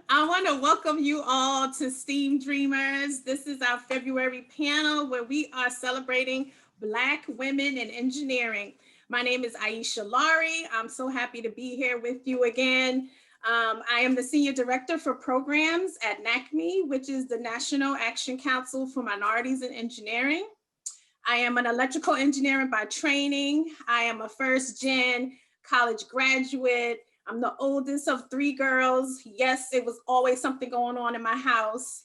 I want to welcome you all to STEAM Dreamers. This is our February panel where we are celebrating Black women in engineering. My name is Aisha Laurie. I'm so happy to be here with you again. I am the Senior Director for Programs at NACME, which is the National Action Council for Minorities in Engineering. I am an electrical engineer by training. I am a first gen college graduate. I'm the oldest of three girls. Yes, it was always something going on in my house.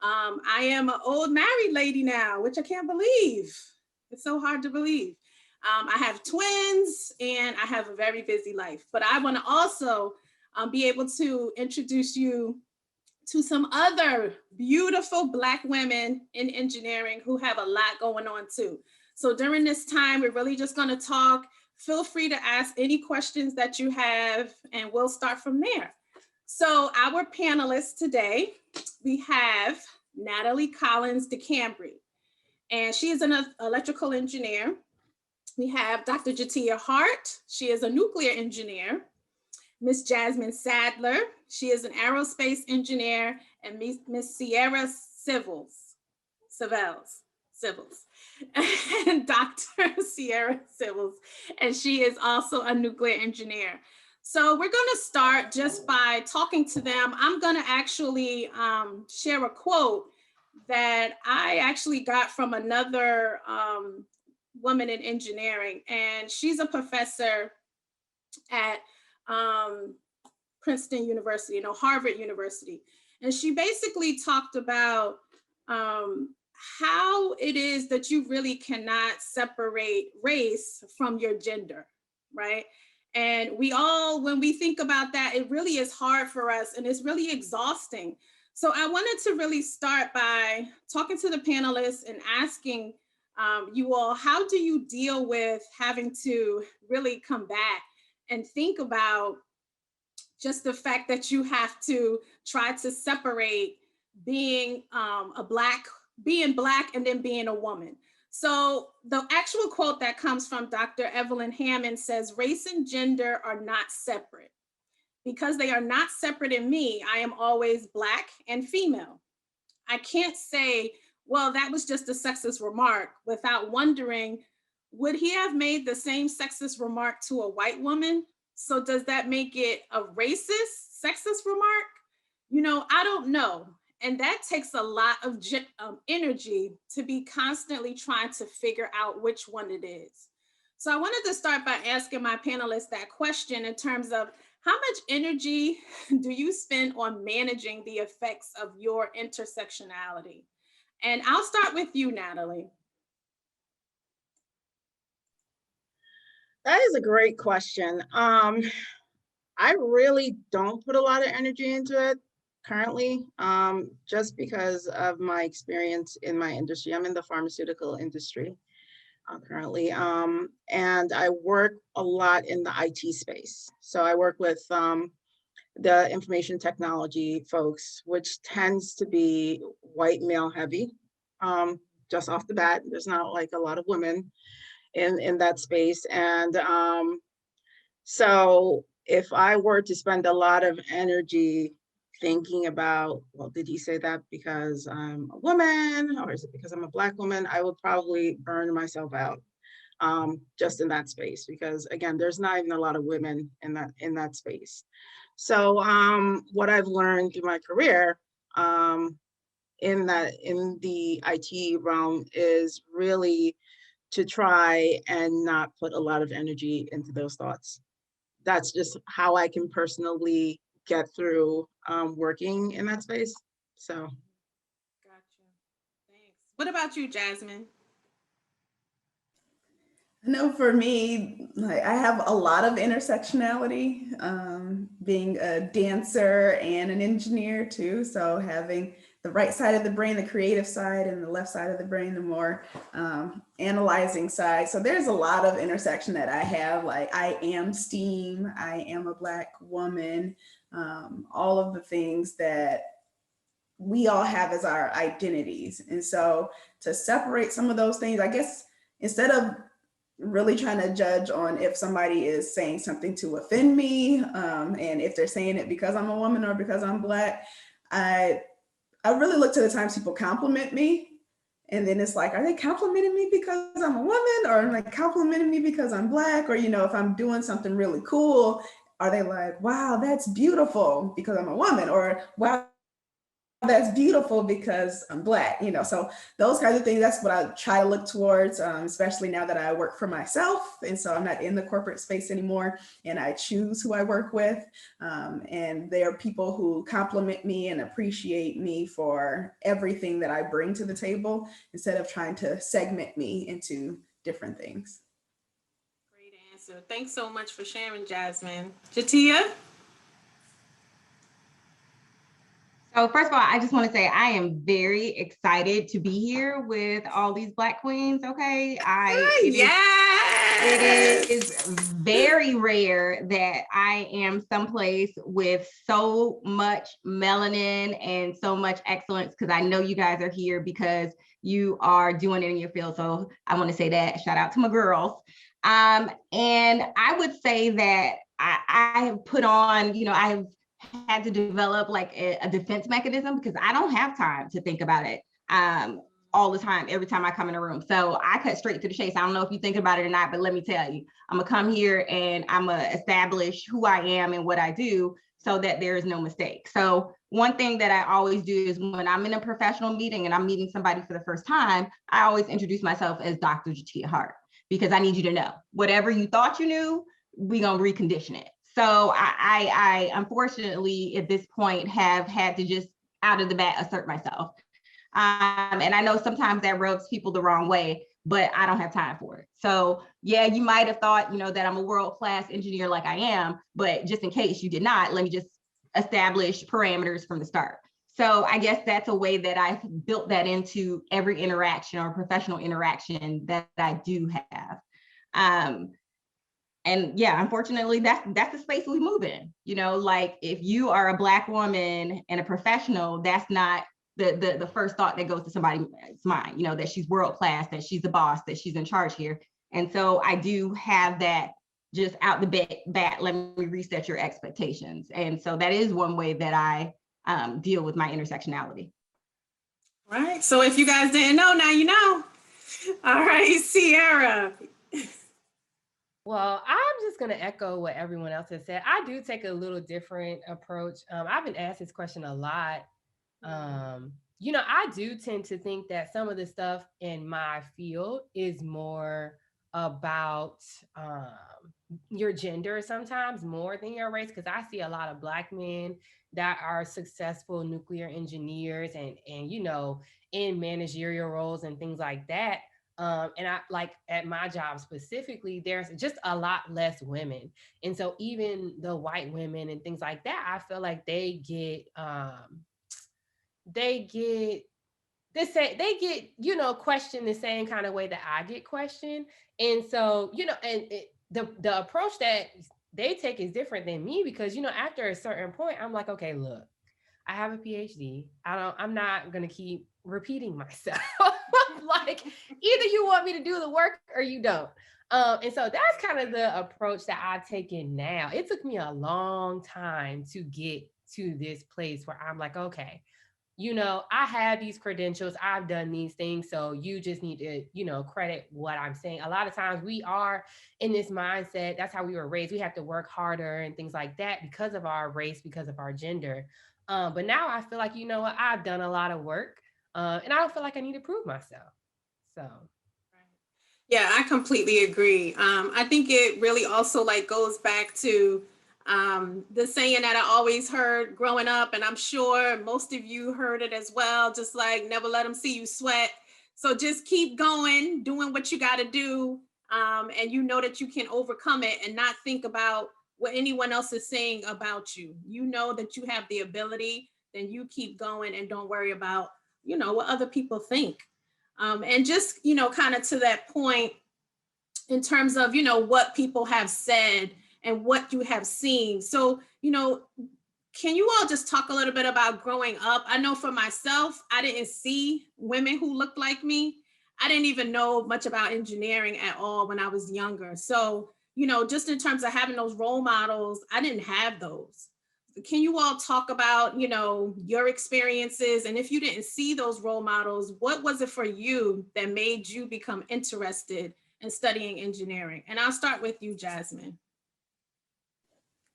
I am an old married lady now, which I can't believe. It's so hard to believe. I have twins and I have a very busy life, but I want to also be able to introduce you to some other beautiful Black women in engineering who have a lot going on too. So during this time, we're really just going to talk. Feel free to ask any questions that you have, and we'll start from there. So our panelists today, we have Natalie Collins DeCambry, and she is an electrical engineer. We have Dr. Jatia Hart. She is a nuclear engineer. Miss Jasmine Sadler. She is an aerospace engineer, and Miss Sierra Civils, and Dr. Sierra Civils, and she is also a nuclear engineer. So we're going to start just by talking to them. I'm going to actually share a quote that I actually got from another woman in engineering, and she's a professor at Princeton University, Harvard University. And she basically talked about how it is that you really cannot separate race from your gender, right? And we all, when we think about that, it really is hard for us and it's really exhausting. So I wanted to really start by talking to the panelists and asking you all, how do you deal with having to really combat and think about just the fact that you have to try to separate being being Black and then being a woman. So the actual quote that comes from Dr. Evelyn Hammond says, race and gender are not separate. Because they are not separate in me, I am always Black and female. I can't say, well, that was just a sexist remark without wondering, would he have made the same sexist remark to a white woman? So does that make it a racist, sexist remark? I don't know. And that takes a lot of energy to be constantly trying to figure out which one it is. So I wanted to start by asking my panelists that question in terms of how much energy do you spend on managing the effects of your intersectionality? And I'll start with you, Natalie. That is a great question. I really don't put a lot of energy into it currently, just because of my experience in my industry. I'm in the pharmaceutical industry currently, and I work a lot in the IT space. So I work with the information technology folks, which tends to be white male heavy. Just off the bat, there's not like a lot of women in that space. And so if I were to spend a lot of energy thinking about, well, did he say that because I'm a woman or is it because I'm a Black woman? I would probably burn myself out just in that space, because again, there's not even a lot of women in that space. So what I've learned through my career in the IT realm is really to try and not put a lot of energy into those thoughts. That's just how I can personally get through working in that space. So. Gotcha. Thanks. What about you, Jasmine? I know for me, like I have a lot of intersectionality, being a dancer and an engineer too. So having the right side of the brain, the creative side, and the left side of the brain, the more analyzing side. So there's a lot of intersection that I have. Like I am STEAM, I am a Black woman, all of the things that we all have as our identities. And so to separate some of those things, I guess instead of really trying to judge on if somebody is saying something to offend me, and if they're saying it because I'm a woman or because I'm Black. I really look to the times people compliment me. And then it's like, are they complimenting me because I'm a woman, or are they complimenting me because I'm Black? Or, if I'm doing something really cool, are they like, wow, that's beautiful because I'm a woman? Or wow, that's beautiful because I'm Black, so those kinds of things, that's what I try to look towards, especially now that I work for myself. And so I'm not in the corporate space anymore, and I choose who I work with. And there are people who compliment me and appreciate me for everything that I bring to the table, instead of trying to segment me into different things. Great answer. Thanks so much for sharing, Jasmine. Jatia? So first of all, I just want to say I am very excited to be here with all these Black queens. Okay, it is Yes. very rare that I am someplace with so much melanin and so much excellence, because I know you guys are here because you are doing it in your field. So I want to say that, shout out to my girls. And I would say that I have put on, I have had to develop like a defense mechanism, because I don't have time to think about it all the time, every time I come in a room. So I cut straight to the chase. I don't know if you think about it or not, but let me tell you, I'm gonna come here and I'm gonna establish who I am and what I do, so that there is no mistake. So one thing that I always do is, when I'm in a professional meeting and I'm meeting somebody for the first time, I always introduce myself as Dr. Jatia Hart, because I need you to know, whatever you thought you knew, we gonna recondition it. So I unfortunately at this point have had to just out of the bat assert myself. And I know sometimes that rubs people the wrong way, but I don't have time for it. So yeah, you might have thought, that I'm a world-class engineer like I am, but just in case you did not, let me just establish parameters from the start. So I guess that's a way that I've built that into every interaction or professional interaction that I do have. And yeah, unfortunately, that's the space we move in. Like, if you are a Black woman and a professional, that's not the first thought that goes to somebody's mind, that she's world class, that she's the boss, that she's in charge here. And so I do have that just out the bat, let me reset your expectations. And so that is one way that I deal with my intersectionality. Right. So if you guys didn't know, now you know. All right, Sierra. Well, I'm just going to echo what everyone else has said. I do take a little different approach. I've been asked this question a lot. I do tend to think that some of the stuff in my field is more about your gender sometimes more than your race, because I see a lot of Black men that are successful nuclear engineers and in managerial roles and things like that. And I like at my job specifically, there's just a lot less women. And so even the white women and things like that, I feel like they get questioned the same kind of way that I get questioned. And so, the approach that they take is different than me, because, after a certain point, I'm like, okay, look, I have a PhD. I'm not going to keep repeating myself. Like, either you want me to do the work or you don't. And so that's kind of the approach that I've taken now. It took me a long time to get to this place where I'm like, okay, I have these credentials, I've done these things, so you just need to, credit what I'm saying. A lot of times we are in this mindset, that's how we were raised. We have to work harder and things like that because of our race, because of our gender. But now I feel like, what, I've done a lot of work, and I don't feel like I need to prove myself. So. Yeah, I completely agree. I think it really also like goes back to the saying that I always heard growing up, and I'm sure most of you heard it as well, just like never let them see you sweat. So just keep going, doing what you got to do, and you know that you can overcome it and not think about what anyone else is saying about you. You know that you have the ability, then you keep going and don't worry about, what other people think. And just, kind of to that point, in terms of, what people have said and what you have seen. So, can you all just talk a little bit about growing up? I know for myself, I didn't see women who looked like me. I didn't even know much about engineering at all when I was younger. So, you know, just in terms of having those role models, I didn't have those. Can you all talk about, you know, your experiences? And if you didn't see those role models, what was it for you that made you become interested in studying engineering? And I'll start with you, Jasmine.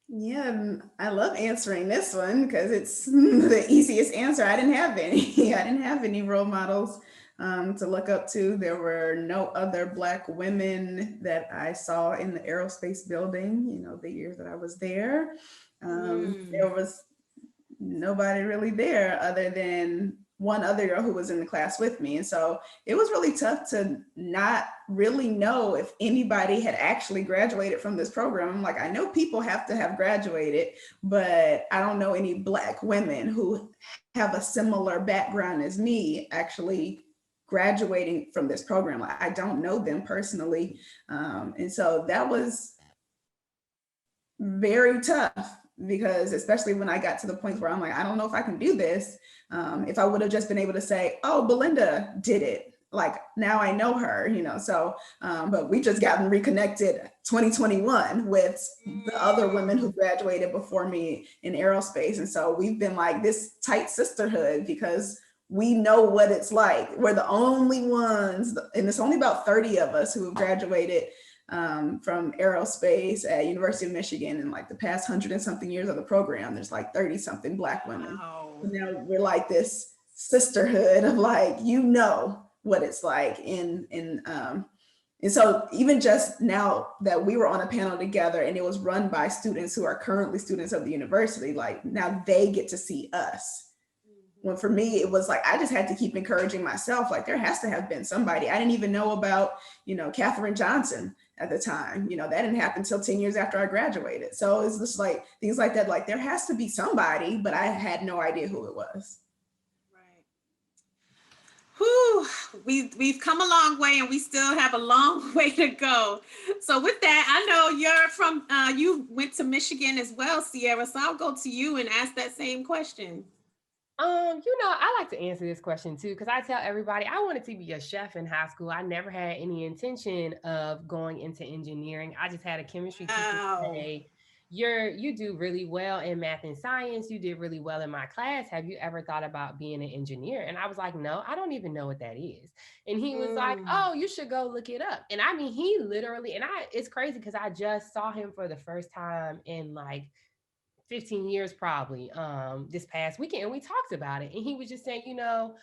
Yeah, I love answering this one because it's the easiest answer. I didn't have any. I didn't have any role models to look up to. There were no other Black women that I saw in the aerospace building, you know, the years that I was there. There was nobody really there other than one other girl who was in the class with me. And so it was really tough to not really know if anybody had actually graduated from this program. I'm like, I know people have to have graduated, but I don't know any Black women who have a similar background as me actually graduating from this program. Like, I don't know them personally. And so that was very tough, because especially when I got to the point where I'm like, I don't know if I can do this. If I would have just been able to say, oh, Belinda did it, like now I know her, you know. So but we just gotten reconnected 2021 with the other women who graduated before me in aerospace. And so we've been like this tight sisterhood because we know what it's like. We're the only ones, and it's only about 30 of us who have graduated from aerospace at University of Michigan in like the past 100 and something years of the program. There's like 30 something Black women. Wow. So now we're like this sisterhood of like, you know what it's like. And so even just now that we were on a panel together and it was run by students who are currently students of the university, like now they get to see us. When for me, it was like, I just had to keep encouraging myself. Like there has to have been somebody. I didn't even know about, you know, Katherine Johnson at the time. You know, that didn't happen until 10 years after I graduated. So it's just like things like that. Like there has to be somebody, but I had no idea who it was. Right. Whew, we've come a long way and we still have a long way to go. So with that, I know you're from, you went to Michigan as well, Sierra. So I'll go to you and ask that same question. You know, I like to answer this question too, because I tell everybody I wanted to be a chef in high school. I never had any intention of going into engineering. I just had a chemistry teacher say, you do really well in math and science. You did really well in my class. Have you ever thought about being an engineer? And I was like, no, I don't even know what that is. And he was like, oh, you should go look it up. And I mean, he literally, and it's crazy because I just saw him for the first time in like 15 years probably this past weekend, and we talked about it, and he was just saying, you know,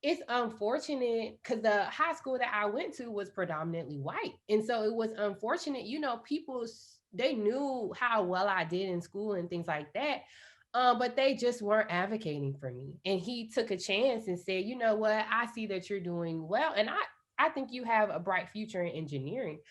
it's unfortunate because the high school that I went to was predominantly white, and so it was unfortunate, you know, people, they knew how well I did in school and things like that, but they just weren't advocating for me. And he took a chance and said, you know what, I see that you're doing well, and I think you have a bright future in engineering.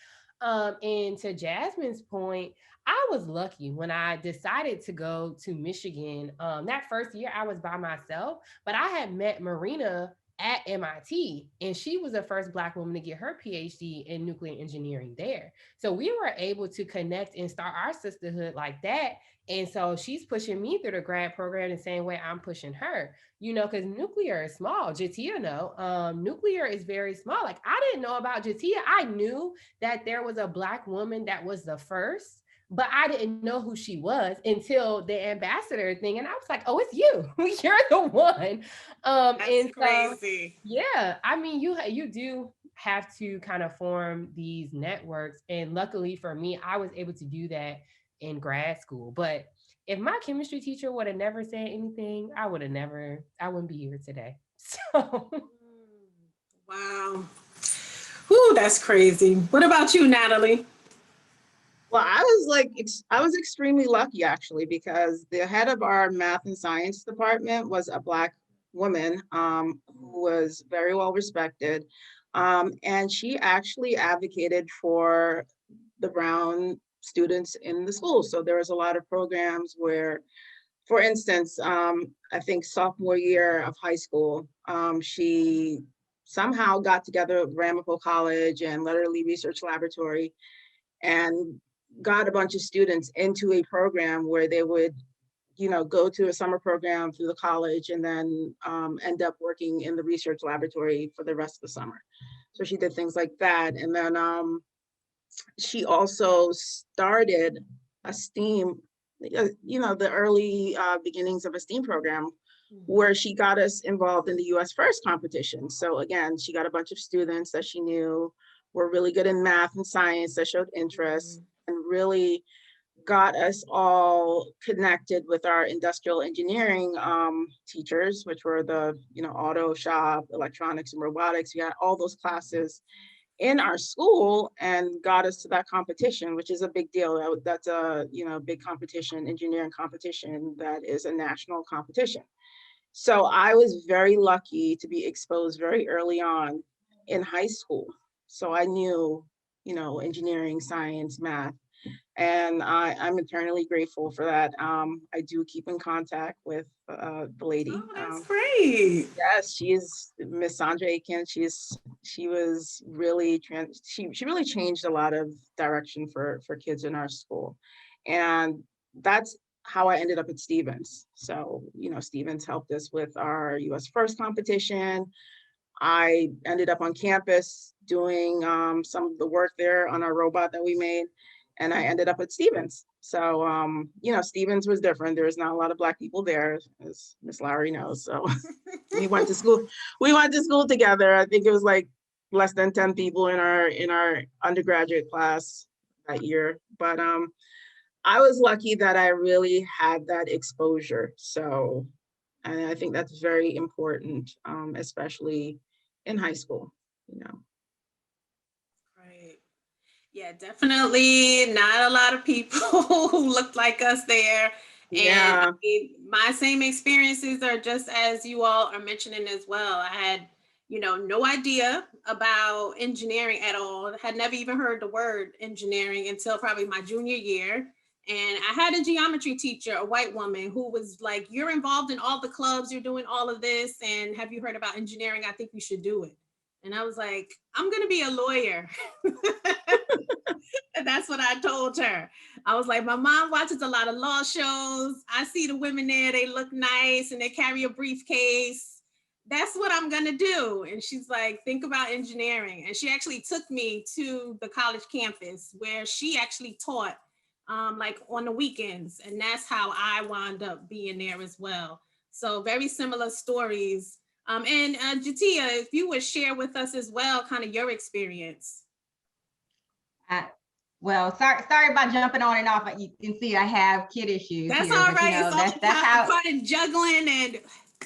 And to Jasmine's point, I was lucky when I decided to go to Michigan. That first year I was by myself, but I had met Marina at MIT, and she was the first Black woman to get her PhD in nuclear engineering there. So we were able to connect and start our sisterhood like that. And so she's pushing me through the grad program the same way I'm pushing her, you know, because nuclear is small. Jatia know, nuclear is very small. Like I didn't know about Jatia. I knew that there was a Black woman that was the first, but I didn't know who she was until the ambassador thing. And I was like, oh, it's you. You're the one. That's and crazy. So, yeah, I mean, you do have to kind of form these networks. And luckily for me, I was able to do that in grad school. But if my chemistry teacher would have never said anything, I wouldn't be here today. So Wow. Whew, that's crazy. What about you, Natalie? Well, I was extremely lucky actually, because the head of our math and science department was a Black woman who was very well respected. And she actually advocated for the brown students in the school. So there was a lot of programs where, for instance, I think sophomore year of high school, she somehow got together with Ramapo College and Letterly Research Laboratory and got a bunch of students into a program where they would, you know, go to a summer program through the college and then end up working in the research laboratory for the rest of the summer. So she did things like that. And then she also started a STEAM, the early beginnings of a STEAM program where she got us involved in the US First competition. So again, she got a bunch of students that she knew were really good in math and science that showed interest, and really got us all connected with our industrial engineering teachers, which were the auto shop, electronics and robotics. We had all those classes in our school, and got us to that competition, which is a big deal. That's a big competition, engineering competition, that is a national competition. So I was very lucky to be exposed very early on in high school. So I knew engineering, science, math, and I'm eternally grateful for that. I do keep in contact with the lady. Oh, that's great. Yes, she is Miss Sandra Aiken. She was really she really changed a lot of direction for kids in our school, and that's how I ended up at Stevens. So Stevens helped us with our US First competition. I ended up on campus doing some of the work there on our robot that we made, and I ended up at Stevens. So, Stevens was different. There was not a lot of Black people there, as Miss Lowry knows. So we went to school. We went to school together. I think it was like less than 10 people in our undergraduate class that year. But I was lucky that I really had that exposure. So, and I think that's very important, especially in high school, Right. Yeah, definitely not a lot of people who looked like us there. And Yeah. my same experiences are just as you all are mentioning as well. I had, no idea about engineering at all. I had never even heard the word engineering until probably my junior year. And I had a geometry teacher, a white woman, who was like, "You're involved in all the clubs, you're doing all of this. And have you heard about engineering? I think you should do it." And I was like, "I'm going to be a lawyer." And that's what I told her. I was like, "My mom watches a lot of law shows. I see the women there, they look nice and they carry a briefcase. That's what I'm going to do." And she's like, "Think about engineering." And she actually took me to the college campus where she actually taught like on the weekends. And that's how I wound up being there as well. So very similar stories. And Jatia, if you would share with us as well, kind of your experience. Well, sorry about jumping on and off. You can see I have kid issues. That's here, all but, right. that's how part of juggling, and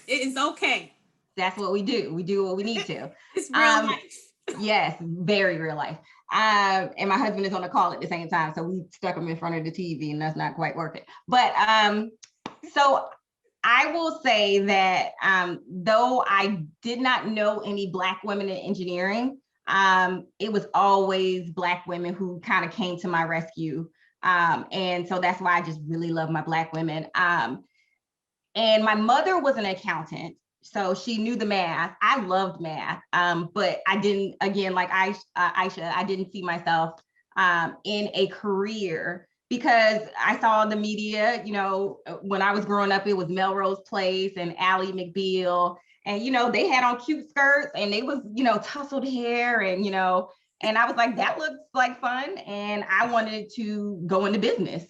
it's okay. That's what we do. We do what we need to. It's real life. Yes, very real life. And my husband is on the call at the same time, so we stuck him in front of the TV, and that's not quite working. But so I will say that though I did not know any Black women in engineering, it was always Black women who kind of came to my rescue. And so that's why I just really love my Black women. And my mother was an accountant, so she knew the math. I loved math, but I didn't, again, like Aisha, I didn't see myself in a career because I saw the media, when I was growing up, it was Melrose Place and Ally McBeal. And, they had on cute skirts and they was, tousled hair and I was like, that looks like fun. And I wanted to go into business,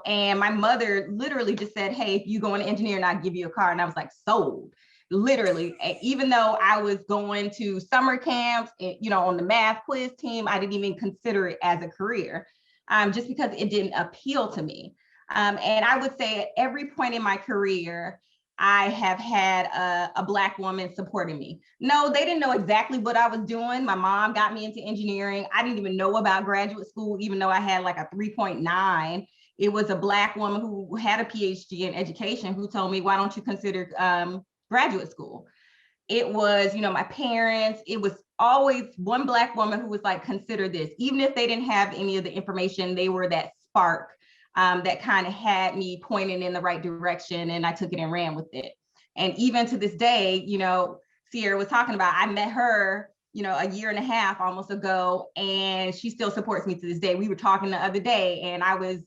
and my mother literally just said, "Hey, if you go into engineering, I'll give you a car." And I was like, sold, literally. Even though I was going to summer camps, on the math quiz team, I didn't even consider it as a career, just because it didn't appeal to me. And I would say at every point in my career, I have had a Black woman supporting me. No, they didn't know exactly what I was doing. My mom got me into engineering. I didn't even know about graduate school, even though I had like a 3.9. It was a Black woman who had a PhD in education who told me, "Why don't you consider graduate school?" It was, my parents. It was always one Black woman who was like, "Consider this." Even if they didn't have any of the information, they were that spark that kind of had me pointing in the right direction, and I took it and ran with it. And even to this day, Sierra was talking about, I met her, a year and a half almost ago, and she still supports me to this day. We were talking the other day and I was,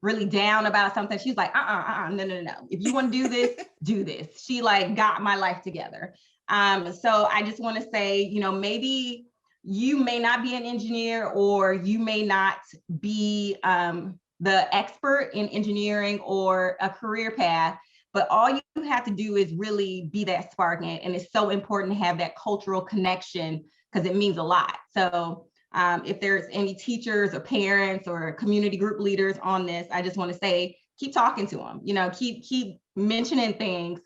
really down about something. She's like, no. If you want to do this, do this. She like got my life together. So I just want to say, maybe you may not be an engineer, or you may not be the expert in engineering or a career path, but all you have to do is really be that spark. And it's so important to have that cultural connection, because it means a lot. So if there's any teachers or parents or community group leaders on this, I just want to say, keep talking to them, keep mentioning things,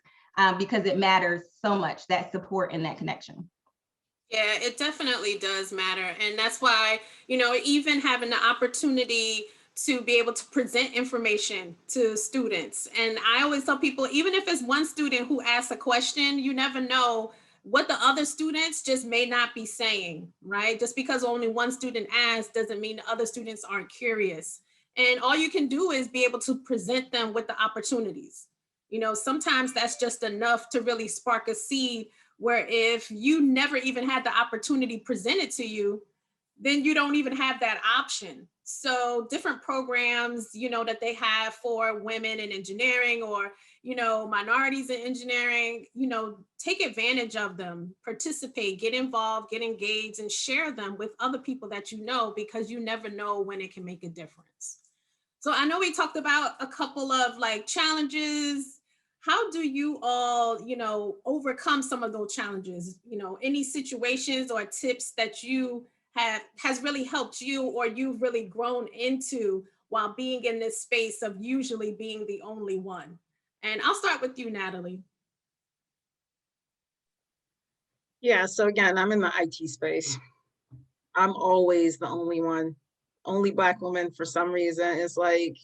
because it matters so much, that support and that connection. Yeah, it definitely does matter. And that's why, even having the opportunity to be able to present information to students. And I always tell people, even if it's one student who asks a question, you never know what the other students just may not be saying, right? Just because only one student asks doesn't mean the other students aren't curious. And all you can do is be able to present them with the opportunities. Sometimes that's just enough to really spark a seed, where if you never even had the opportunity presented to you, then you don't even have that option. So different programs, that they have for women in engineering, or, minorities in engineering, take advantage of them, participate, get involved, get engaged, and share them with other people that because you never know when it can make a difference. So I know we talked about a couple of challenges. How do you all, overcome some of those challenges? Any situations or tips that you has really helped you, or you've really grown into while being in this space of usually being the only one? And I'll start with you, Natalie. Yeah, so again, I'm in the IT space. I'm always the only one, only Black woman for some reason. It's like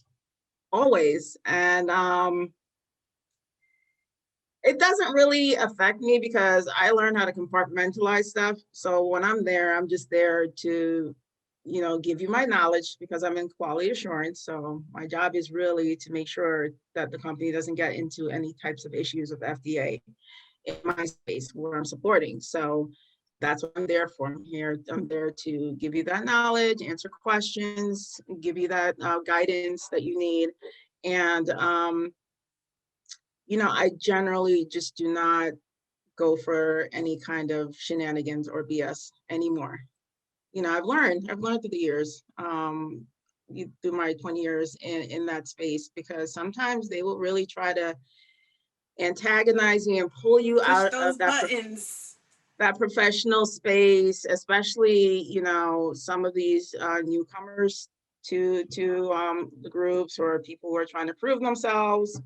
always. And it doesn't really affect me because I learned how to compartmentalize stuff. So when I'm there, I'm just there to, give you my knowledge, because I'm in quality assurance. So my job is really to make sure that the company doesn't get into any types of issues with FDA in my space where I'm supporting. So that's what I'm there for. I'm there to give you that knowledge, answer questions, give you that guidance that you need. And I generally just do not go for any kind of shenanigans or BS anymore. I've learned through the years, through my 20 years in that space, because sometimes they will really try to antagonize you and pull you out of that professional space, especially, some of these newcomers to the groups, or people who are trying to prove themselves.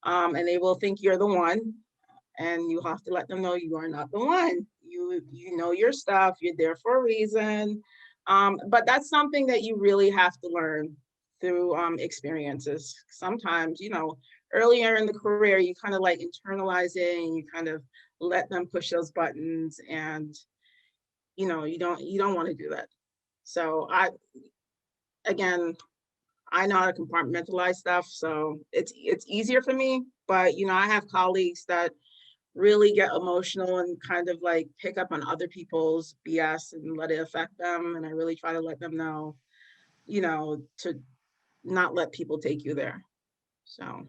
And they will think you're the one, and you have to let them know you are not the one. You know your stuff, you're there for a reason. But that's something that you really have to learn through experiences. Sometimes, earlier in the career, you kind of internalize it, and you kind of let them push those buttons, and you don't want to do that. So I know how to compartmentalize stuff, so it's easier for me. But I have colleagues that really get emotional and kind of pick up on other people's BS and let it affect them. And I really try to let them know, to not let people take you there. So I'm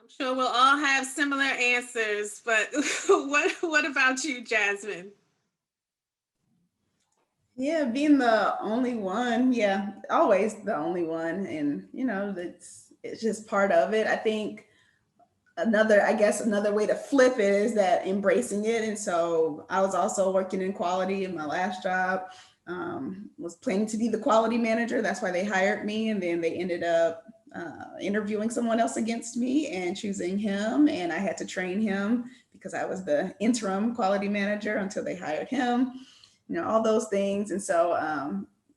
sure we'll all have similar answers, but what about you, Jasmine? Yeah, being the only one. Yeah, always the only one. And, it's just part of it. I think another way to flip it is that embracing it. And so I was also working in quality in my last job, was planning to be the quality manager. That's why they hired me. And then they ended up interviewing someone else against me and choosing him. And I had to train him because I was the interim quality manager until they hired him, all those things. And so,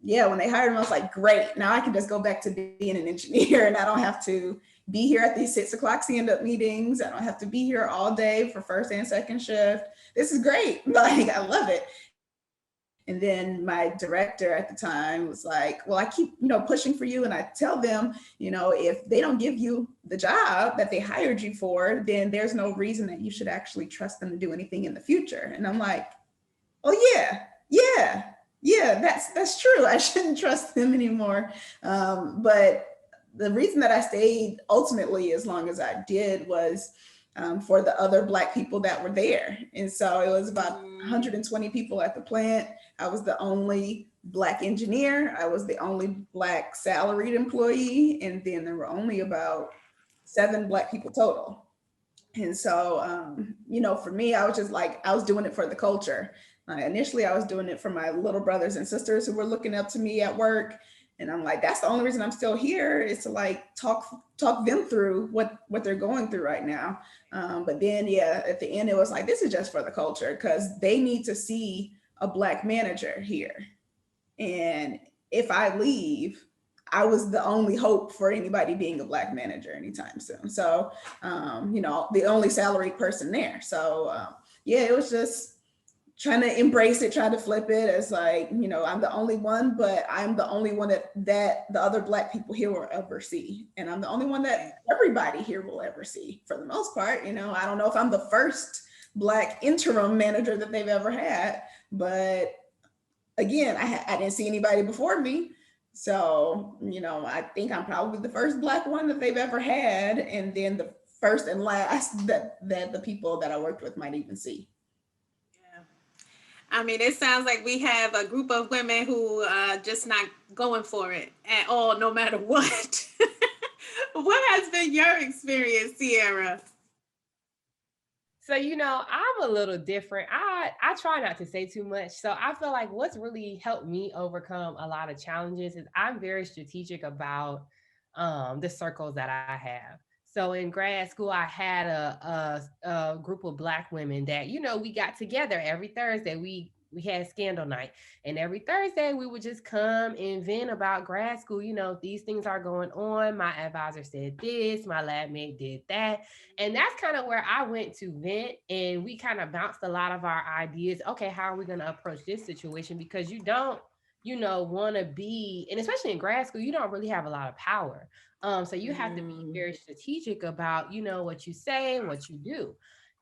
when they hired him, I was like, great, now I can just go back to being an engineer, and I don't have to be here at these 6 o'clock stand-up meetings. I don't have to be here all day for first and second shift. This is great. I love it. And then my director at the time was like, well, I keep, pushing for you. And I tell them, if they don't give you the job that they hired you for, then there's no reason that you should actually trust them to do anything in the future. And I'm like, oh yeah, that's true. I shouldn't trust them anymore. But the reason that I stayed ultimately as long as I did was for the other Black people that were there. And so it was about 120 people at the plant. I was the only Black engineer. I was the only Black salaried employee. And then there were only about 7 Black people total. And so, you know, for me, I was just like, I was doing it for the culture. Initially, I was doing it for my little brothers and sisters who were looking up to me at work. And I'm like, that's the only reason I'm still here, is to like talk them through what they're going through right now. But then, yeah, at the end, it was like, this is just for the culture, because they need to see a Black manager here. And if I leave, I was the only hope for anybody being a Black manager anytime soon. So, you know, the only salaried person there. So, yeah, it was just trying to embrace it, try to flip it as like, you know, I'm the only one, but I'm the only one that the other Black people here will ever see. And I'm the only one that everybody here will ever see for the most part. You know, I don't know if I'm the first Black interim manager that they've ever had, but again, I didn't see anybody before me. So, you know, I think I'm probably the first Black one that they've ever had. And then the first and last that the people that I worked with might even see. I mean, it sounds like we have a group of women who are just not going for it at all, no matter what. What has been your experience, Sierra? So, you know, I'm a little different. I try not to say too much. So I feel like what's really helped me overcome a lot of challenges is I'm very strategic about the circles that I have. So in grad school, I had a group of Black women that, you know, we got together every Thursday. We had scandal night, and every Thursday we would just come and vent about grad school. You know, these things are going on. My advisor said this, my lab mate did that. And that's kind of where I went to vent, and we kind of bounced a lot of our ideas. Okay, how are we going to approach this situation? Because you don't, you know, want to be, and especially in grad school, you don't really have a lot of power. So you have to be very strategic about, you know, what you say and what you do.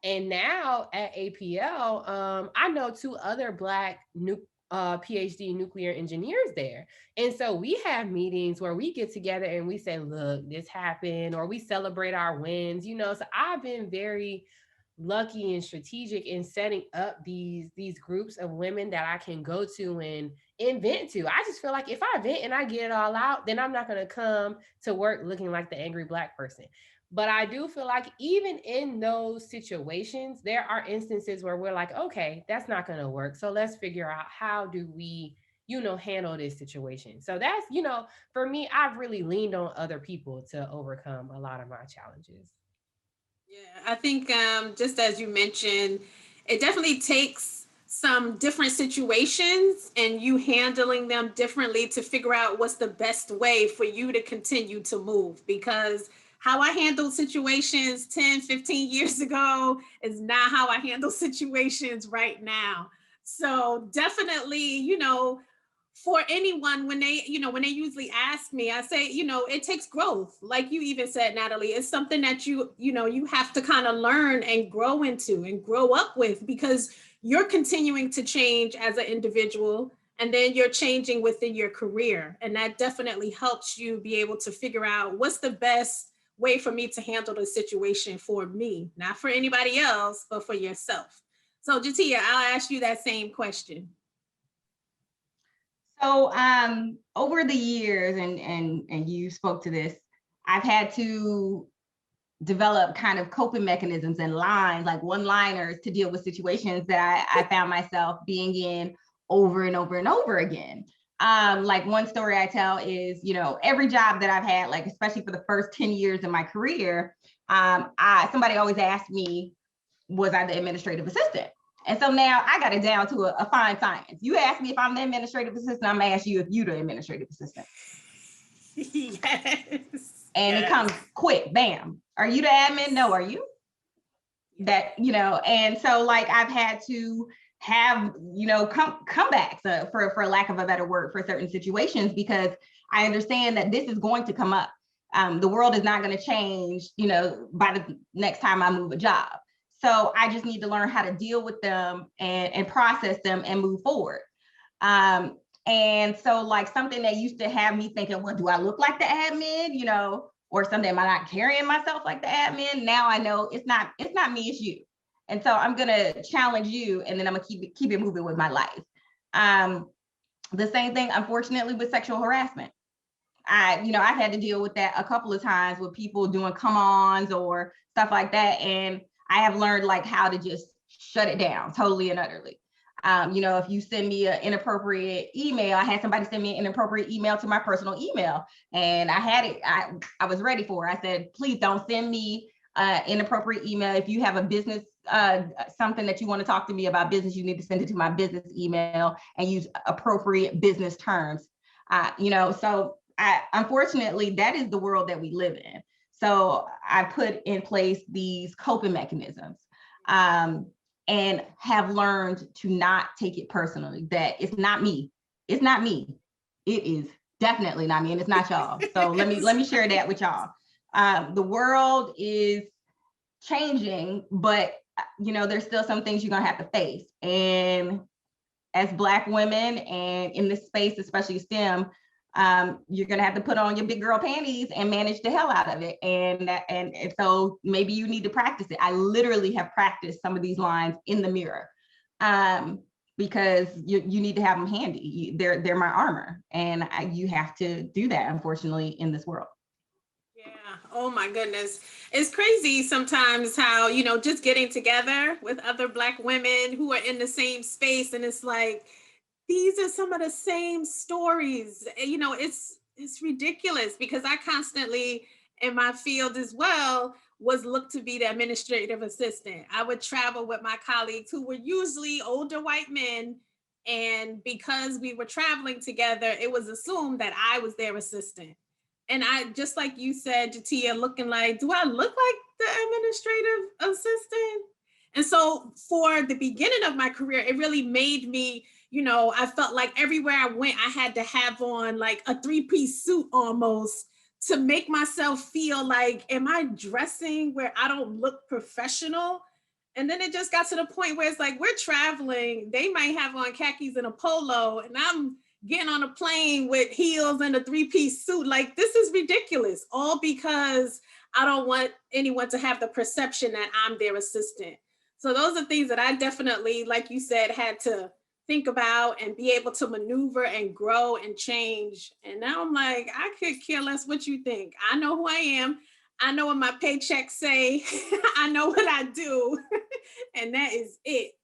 And now at APL, I know 2 other Black PhD nuclear engineers there. And so we have meetings where we get together and we say, look, this happened, or we celebrate our wins, you know. So I've been very lucky and strategic in setting up these groups of women that I can go to and vent to. I just feel like if I vent and I get it all out, then I'm not going to come to work looking like the angry Black person. But I do feel like even in those situations, there are instances where we're like, okay, that's not going to work. So let's figure out, how do we, you know, handle this situation? So that's, you know, for me, I've really leaned on other people to overcome a lot of my challenges. Yeah, I think just as you mentioned, it definitely takes some different situations and you handling them differently to figure out what's the best way for you to continue to move. Because how I handled situations 10, 15 years ago is not how I handle situations right now. So definitely, you know, for anyone, when they, you know, when they usually ask me, I say, you know, it takes growth. Like you even said, Natalie, it's something that you know, you have to kind of learn and grow into and grow up with, because you're continuing to change as an individual, and then you're changing within your career. And that definitely helps you be able to figure out what's the best way for me to handle the situation for me, not for anybody else, but for yourself. So Jatia, I'll ask you that same question. So over the years, and you spoke to this, I've had to develop kind of coping mechanisms and lines, like one-liners, to deal with situations that I found myself being in over and over and over again. Like one story I tell is, you know, every job that I've had, like especially for the first 10 years of my career, somebody always asked me, was I the administrative assistant? And so now I got it down to a fine science. You ask me if I'm the administrative assistant, I'm gonna ask you if you the administrative assistant. Yes. And yes. It comes quick, bam. Are you the admin? No, are you? That, you know, and so like I've had to have, you know, comebacks for lack of a better word, for certain situations, because I understand that this is going to come up. The world is not going to change, you know, by the next time I move a job. So I just need to learn how to deal with them and process them and move forward. And so like something that used to have me thinking, well, do I look like the admin, you know, or something? Am I not carrying myself like the admin? Now I know it's not me, it's you. And so I'm gonna challenge you, and then I'm gonna keep it moving with my life. The same thing, unfortunately, with sexual harassment. I've had to deal with that a couple of times with people doing come-ons or stuff like that. And I have learned like how to just shut it down totally and utterly. If you send me an inappropriate email, I had somebody send me an inappropriate email to my personal email, and I had it, I was ready for it. I said, please don't send me inappropriate email. If you have a business, something that you want to talk to me about business, you need to send it to my business email and use appropriate business terms. Unfortunately, that is the world that we live in. So I put in place these coping mechanisms, and have learned to not take it personally, that it's not me. It's not me. It is definitely not me, and it's not y'all. So let me share that with y'all. The world is changing, but there's still some things you're gonna have to face. And as Black women, and in this space, especially STEM, you're gonna have to put on your big girl panties and manage the hell out of it. And so maybe you need to practice it. I literally have practiced some of these lines in the mirror, because you need to have them handy. They're my armor, and you have to do that, unfortunately, in this world. Yeah. Oh my goodness. It's crazy sometimes how, just getting together with other Black women who are in the same space, and it's like, these are some of the same stories. It's ridiculous, because I constantly, in my field as well, was looked to be the administrative assistant. I would travel with my colleagues who were usually older white men. And because we were traveling together, it was assumed that I was their assistant. And I, just like you said, Jatia, looking like, do I look like the administrative assistant? And so for the beginning of my career, it really made me, I felt like everywhere I went, I had to have on like a 3-piece suit almost to make myself feel like, am I dressing where I don't look professional? And then it just got to the point where it's like, we're traveling, they might have on khakis and a polo, and I'm getting on a plane with heels and a 3-piece suit. Like, this is ridiculous, all because I don't want anyone to have the perception that I'm their assistant. So those are things that I definitely, like you said, had to think about and be able to maneuver and grow and change. And now I'm like, I could care less what you think. I know who I am. I know what my paychecks say. I know what I do. And that is it.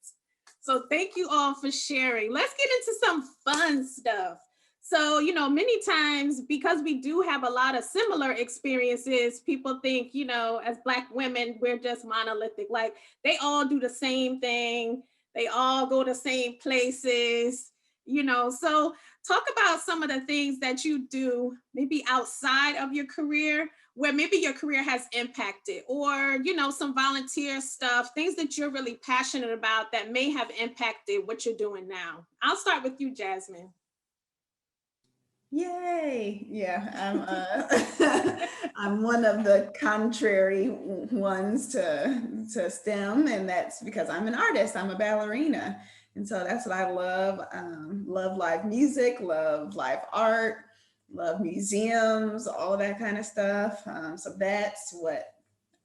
So thank you all for sharing. Let's get into some fun stuff. So, many times, because we do have a lot of similar experiences, people think, as Black women, we're just monolithic. Like, they all do the same thing. They all go to same places, So talk about some of the things that you do, maybe outside of your career, where maybe your career has impacted, or, some volunteer stuff, things that you're really passionate about that may have impacted what you're doing now. I'll start with you, Jasmine. Yay. Yeah, I'm one of the contrary ones to STEM, and that's because I'm an artist. I'm a ballerina. And so that's what I love. Love live music, love live art, love museums, all of that kind of stuff. So that's what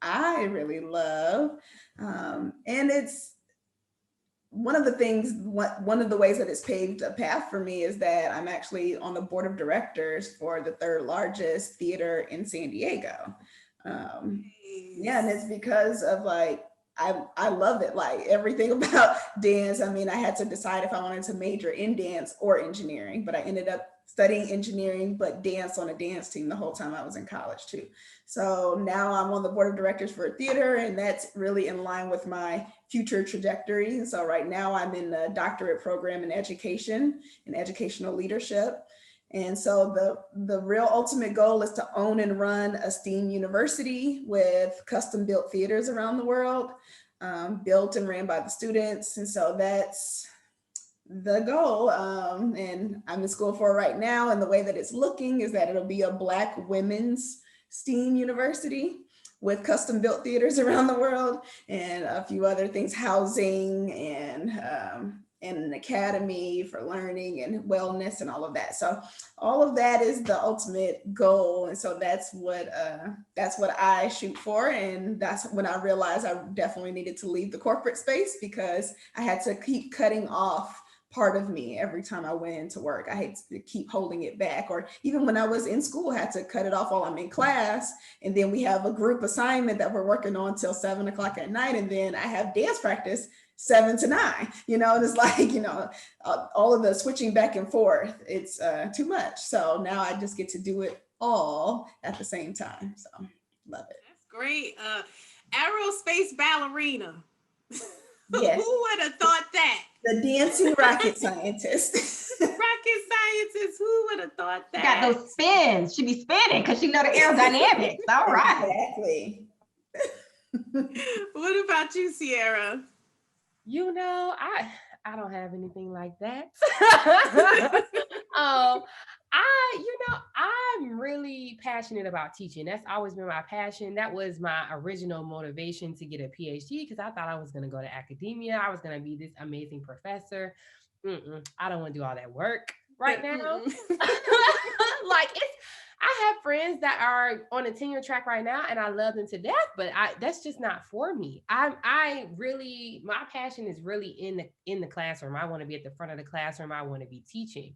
I really love. And it's one of the things, one of the ways that it's paved a path for me is that I'm actually on the board of directors for the 3rd largest theater in San Diego. Yeah, and it's because of like, I love it, like everything about dance. I mean, I had to decide if I wanted to major in dance or engineering, but I ended up studying engineering, but dance on a dance team the whole time I was in college too. So now I'm on the board of directors for theater, and that's really in line with my future trajectory. And so right now I'm in the doctorate program in education and educational leadership. And so the real ultimate goal is to own and run a STEAM university with custom built theaters around the world, built and ran by the students. And so that's the goal. And I'm in school for it right now. And the way that it's looking is that it'll be a Black women's STEAM university with custom built theaters around the world and a few other things, housing and an academy for learning and wellness and all of that. So all of that is the ultimate goal. And so that's what I shoot for. And that's when I realized I definitely needed to leave the corporate space, because I had to keep cutting off part of me every time I went into work. I had to keep holding it back. Or even when I was in school, I had to cut it off while I'm in class. And then we have a group assignment that we're working on till 7 o'clock at night. And then I have dance practice 7 to 9, and it's like, all of the switching back and forth, it's too much. So now I just get to do it all at the same time. So love it. That's great. Aerospace Ballerina. Yes. Who would have thought that? The dancing rocket scientist. Rocket scientist, who would have thought that? Got those spins. She be spinning because she know the aerodynamics. All right. Exactly. What about you, Sierra? I don't have anything like that. I'm really passionate about teaching. That's always been my passion. That was my original motivation to get a PhD, because I thought I was going to go to academia. I was going to be this amazing professor. I don't want to do all that work right now. I have friends that are on a tenure track right now, and I love them to death, but that's just not for me. My passion is really in the classroom. I want to be at the front of the classroom. I want to be teaching.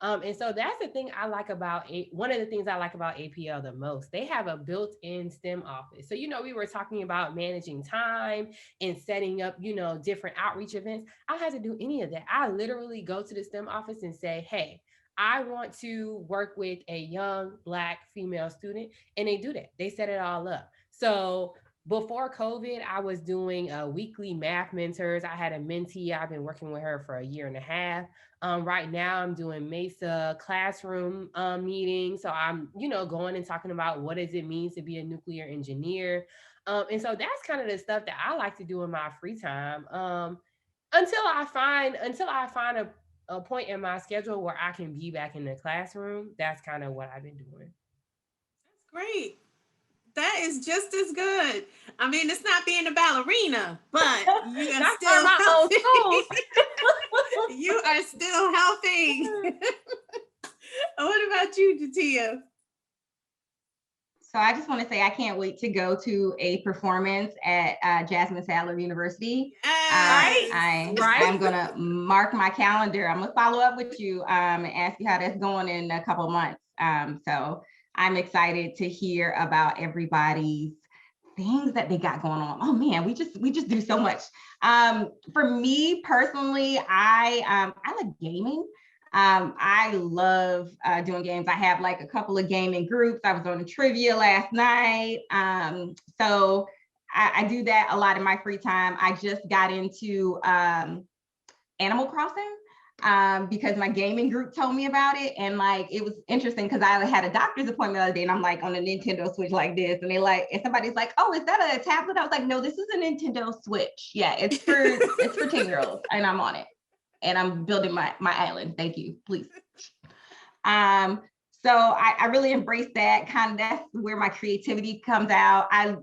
And so that's the thing I like about one of the things I like about APL the most. They have a built-in STEM office. So, we were talking about managing time and setting up, different outreach events. I don't have to do any of that. I literally go to the STEM office and say, hey, I want to work with a young Black female student, and they do that. They set it all up. So before COVID, I was doing weekly math mentors. I had a mentee. I've been working with her for a year and a half. Right now I'm doing MESA classroom meetings. So I'm, going and talking about what does it mean to be a nuclear engineer. And so that's kind of the stuff that I like to do in my free time. Until I find a point in my schedule where I can be back in the classroom. That's kind of what I've been doing. That's great. That is just as good. I mean, it's not being a ballerina, but you are still helping. You are still helping. What about you, Jatia? So I just want to say I can't wait to go to a performance at Jasmine Sadler University. I'm going to mark my calendar. I'm going to follow up with you and ask you how that's going in a couple of months. So I'm excited to hear about everybody's things that they got going on. Oh man, we just do so much. For me personally, I like gaming. I love doing games. I have like a couple of gaming groups. I was on a trivia last night. So I do that a lot in my free time. I just got into Animal Crossing because my gaming group told me about it. And like, it was interesting because I had a doctor's appointment the other day and I'm like on a Nintendo Switch like this. And and somebody's like, oh, is that a tablet? I was like, no, this is a Nintendo Switch. Yeah, it's for 10-year-olds and I'm on it. And I'm building my island. Thank you, please. So I really embrace that that's where my creativity comes out. I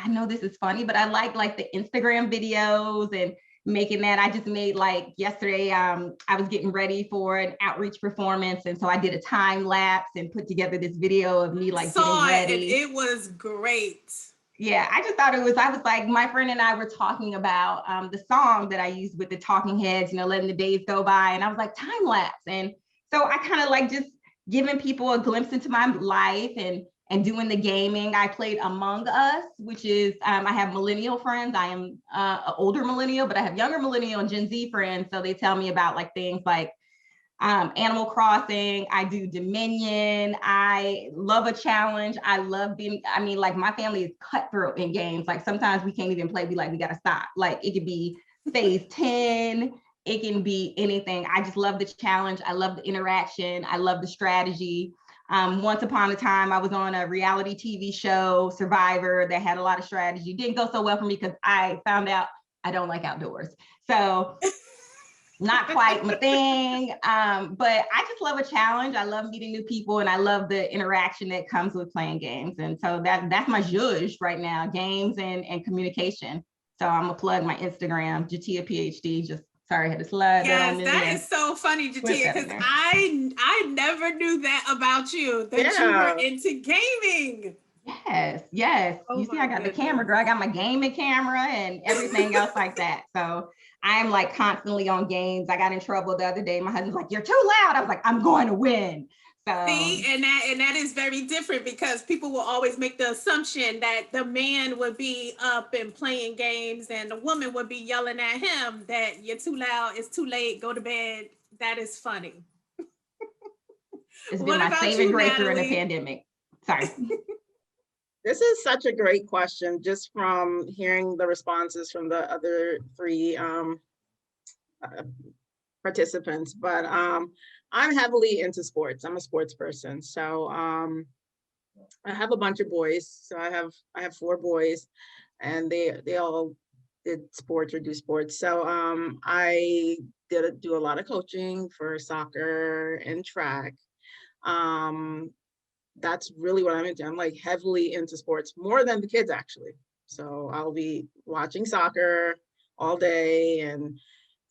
know this is funny, but I like the Instagram videos and making that. I just made yesterday, I was getting ready for an outreach performance. And so I did a time lapse and put together this video of me getting ready. And it was great. Yeah, I just thought I was like, my friend and I were talking about the song that I used with the Talking Heads, letting the days go by. And I was like, time lapse. And so I kind of just giving people a glimpse into my life and doing the gaming. I played Among Us, which is, I have millennial friends. I am an older millennial, but I have younger millennial and Gen Z friends. So they tell me about things like Animal Crossing. I do Dominion. I love a challenge. I love being, my family is cutthroat in games. Sometimes we can't even play. We got to stop. It could be phase 10. It can be anything. I just love the challenge. I love the interaction. I love the strategy. Once upon a time, I was on a reality TV show, Survivor, that had a lot of strategy. Didn't go so well for me because I found out I don't like outdoors. So not quite my thing, but I just love a challenge. I love meeting new people and I love the interaction that comes with playing games. And so that's my zhuzh right now, games and communication. So I'm gonna plug my Instagram, Jatia PhD, just Sorry, I had to slide that on Yes, in that there. is so funny, Put Jatia, that in because there. I never knew that about you, that you were Yeah. into gaming. Yes, yes. Oh You see, I my got the camera, goodness. girl. I got my gaming camera and everything else like that. So I'm like constantly on games. I got in trouble the other day. My husband's like, "You're too loud." I was like, "I'm going to win." So See, and that is very different because people will always make the assumption that the man would be up and playing games and the woman would be yelling at him that you're too loud, it's too late, go to bed. That is funny. it's been What my about saving you, grace during the Natalie? pandemic. Sorry. This is such a great question, just from hearing the responses from the other three participants. But I'm heavily into sports. I'm a sports person. So I have a bunch of boys. So I have 4 boys, and they all did sports or do sports. So I do a lot of coaching for soccer and track. Um, that's really what I'm into. I'm like heavily into sports, more than the kids actually. So I'll be watching soccer all day and,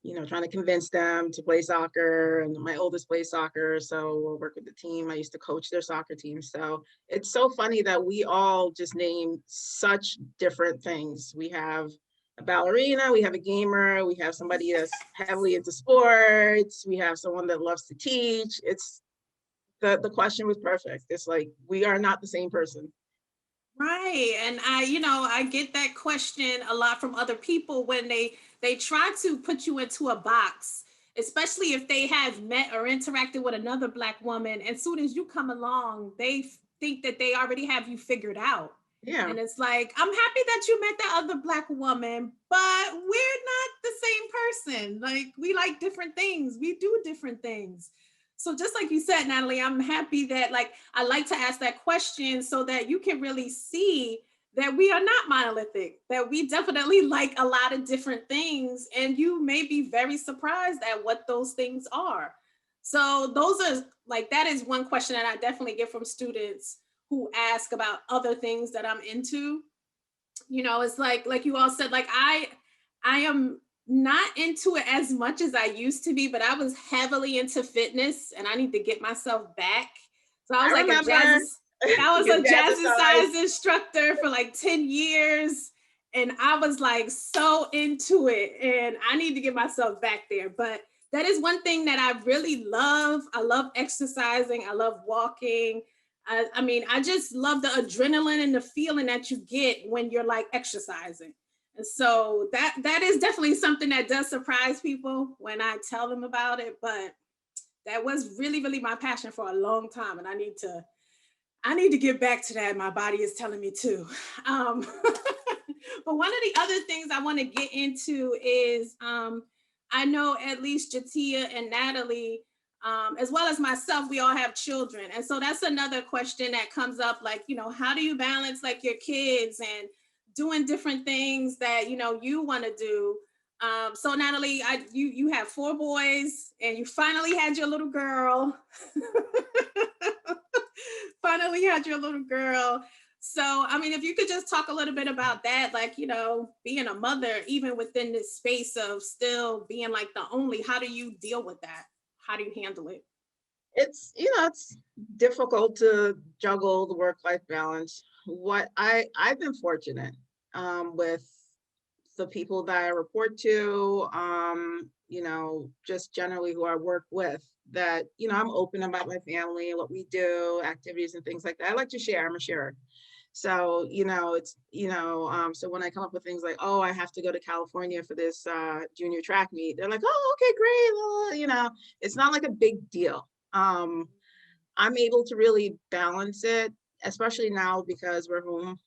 you know, trying to convince them to play soccer. And my oldest plays soccer, so we'll work with the team. I used to coach their soccer team. So it's so funny that we all just name such different things. We have a ballerina, we have a gamer, we have somebody that's heavily into sports, we have someone that loves to teach. It's the question was perfect. It's like we are not the same person. Right. And I get that question a lot from other people when they try to put you into a box, especially if they have met or interacted with another Black woman. And soon as you come along, they think that they already have you figured out. Yeah. And it's like, I'm happy that you met that other Black woman, but we're not the same person. Like, we like different things, we do different things. So just like you said, Natalie, I'm happy that, like, I like to ask that question so that you can really see that we are not monolithic, that we definitely like a lot of different things, and you may be very surprised at what those things are. So those are like, that is one question that I definitely get from students who ask about other things that I'm into. It's like you all said, like, I am not into it as much as I used to be, but I was heavily into fitness and I need to get myself back. So I was I like remember I was your a jazzercise. jazzercise instructor for like 10 years. And I was like so into it and I need to get myself back there. But that is one thing that I really love. I love exercising. I love walking. I mean, I just love the adrenaline and the feeling that you get when you're like exercising. And so that is definitely something that does surprise people when I tell them about it. But that was really, really my passion for a long time. And I need to get back to that. My body is telling me to. Um, but one of the other things I want to get into is I know at least Jatia and Natalie, as well as myself, we all have children. And so that's another question that comes up, like, how do you balance like your kids and doing different things that, you want to do? So Natalie, you have 4 boys and you finally had your little girl. Finally had your little girl. So, I mean, if you could just talk a little bit about that, like, being a mother, even within this space of still being like the only, how do you deal with that? How do you handle it? It's difficult to juggle the work-life balance. What I've been fortunate with the people that I report to, just generally who I work with, that, I'm open about my family and what we do, activities and things like that. I like to share. I'm a sharer. So, so when I come up with things like, oh, I have to go to California for this junior track meet, they're like, oh, okay, great. It's not like a big deal. I'm able to really balance it, especially now because we're home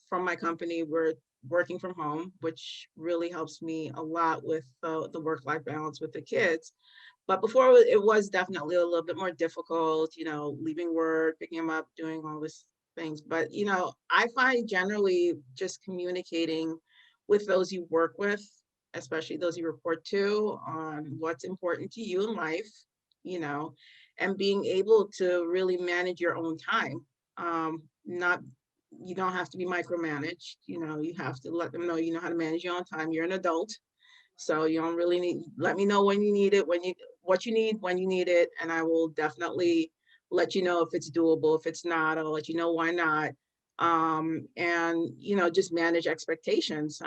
from my company. We're working from home, which really helps me a lot with the work-life balance with the kids. But before, it was definitely a little bit more difficult, leaving work, picking them up, doing all these things. But, I find generally just communicating with those you work with, especially those you report to, on what's important to you in life, and being able to really manage your own time. Not You don't have to be micromanaged. You have to let them know you know how to manage your own time. You're an adult. So you don't really need, let me know when you need it, what you need, when you need it, and I will definitely let you know if it's doable. If it's not, I'll let you know why not. And just manage expectations.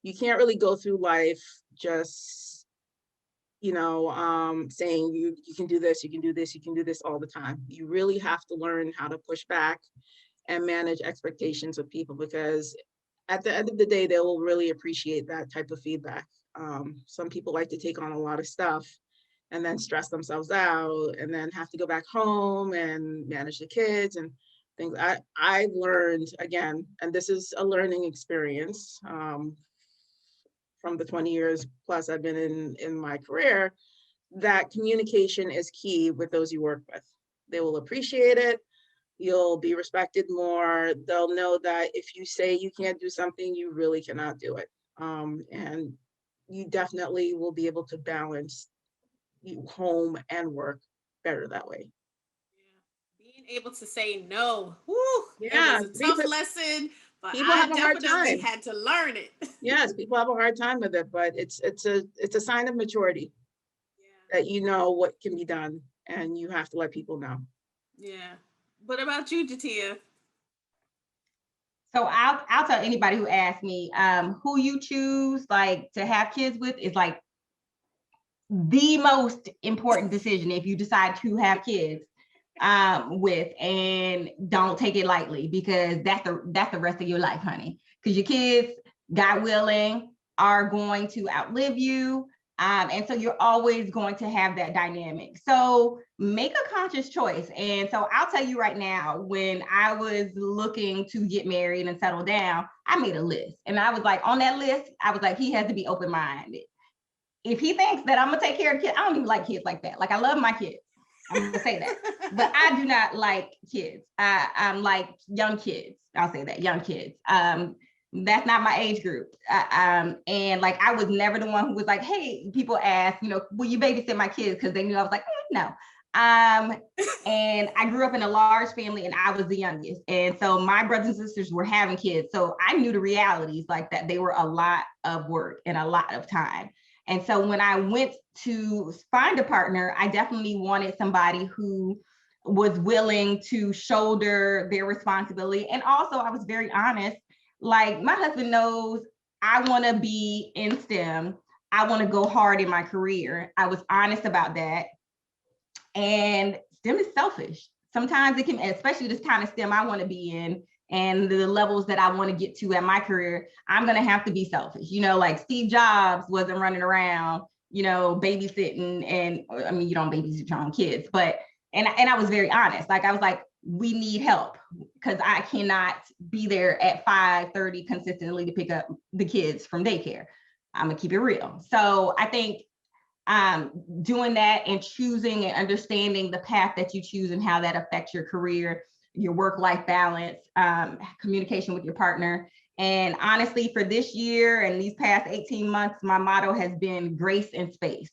You can't really go through life just saying you can do this, you can do this, you can do this all the time. You really have to learn how to push back and manage expectations of people, because at the end of the day, they will really appreciate that type of feedback. Some people like to take on a lot of stuff and then stress themselves out and then have to go back home and manage the kids and things. I've learned, again, and this is a learning experience, from the 20 years plus I've been in my career, that communication is key with those you work with. They will appreciate it. You'll be respected more. They'll know that if you say you can't do something, you really cannot do it. And you definitely will be able to balance home and work better that way. Yeah. Being able to say no, whew, it Yeah, was a tough lesson, but people I have a hard definitely time. had to learn it. Yes, people have a hard time with it, but it's a sign of maturity Yeah. that you know what can be done, and you have to let people know. Yeah. What about you, Jatia? So I'll tell anybody who asks me who you choose like to have kids with is like the most important decision if you decide to have kids with, and don't take it lightly, because that's the rest of your life, honey. Because your kids, God willing, are going to outlive you. And so you're always going to have that dynamic. So make a conscious choice. And so I'll tell you right now, when I was looking to get married and settle down, I made a list. And I was like, on that list, I was like, he has to be open-minded. If he thinks that I'm gonna take care of kids, I don't even like kids like that. Like, I love my kids. I'm gonna say that. But I do not like kids. I'm like young kids. I'll say that, young kids. That's not my age group. And like, I was never the one who was like, hey, people ask, will you babysit my kids? Because they knew I was like, no. And I grew up in a large family and I was the youngest. And so my brothers and sisters were having kids. So I knew the realities, like that they were a lot of work and a lot of time. And so when I went to find a partner, I definitely wanted somebody who was willing to shoulder their responsibility. And also, I was very honest. Like, my husband knows I want to be in STEM. I want to go hard in my career. I was honest about that. And STEM is selfish. Sometimes it can, especially this kind of STEM I want to be in, and the levels that I want to get to at my career, I'm going to have to be selfish. Like Steve Jobs wasn't running around, babysitting. And I mean, you don't babysit your own kids, but, and I was very honest. Like, I was like, we need help, because I cannot be there at 5:30 consistently to pick up the kids from daycare. I'm gonna keep it real. So I think doing that and choosing and understanding the path that you choose and how that affects your career, your work-life balance, communication with your partner. And honestly, for this year and these past 18 months, my motto has been grace and space.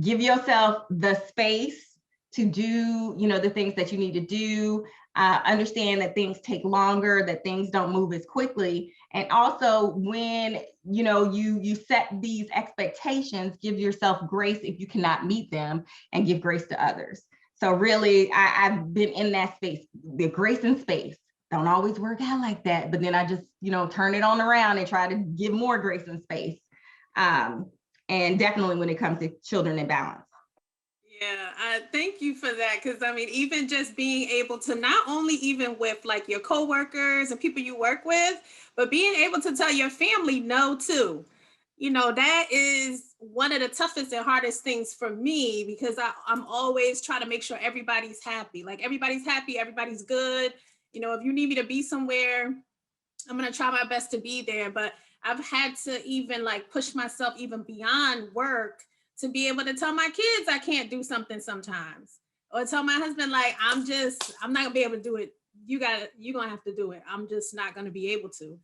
Give yourself the space to do, the things that you need to do. Understand that things take longer, that things don't move as quickly. And also, when you set these expectations, give yourself grace if you cannot meet them, and give grace to others. So really, I've been in that space. The grace and space don't always work out like that, but then I just turn it on around and try to give more grace and space. And definitely when it comes to children and balance. Yeah, thank you for that. Because I mean, even just being able to not only even with like your coworkers and people you work with, but being able to tell your family no too. That is one of the toughest and hardest things for me, because I'm always trying to make sure everybody's happy. Like, everybody's happy, everybody's good. If you need me to be somewhere, I'm going to try my best to be there. But I've had to even like push myself even beyond work to be able to tell my kids I can't do something sometimes, or tell my husband, like, I'm not gonna be able to do it. You're gonna have to do it. I'm just not gonna be able to.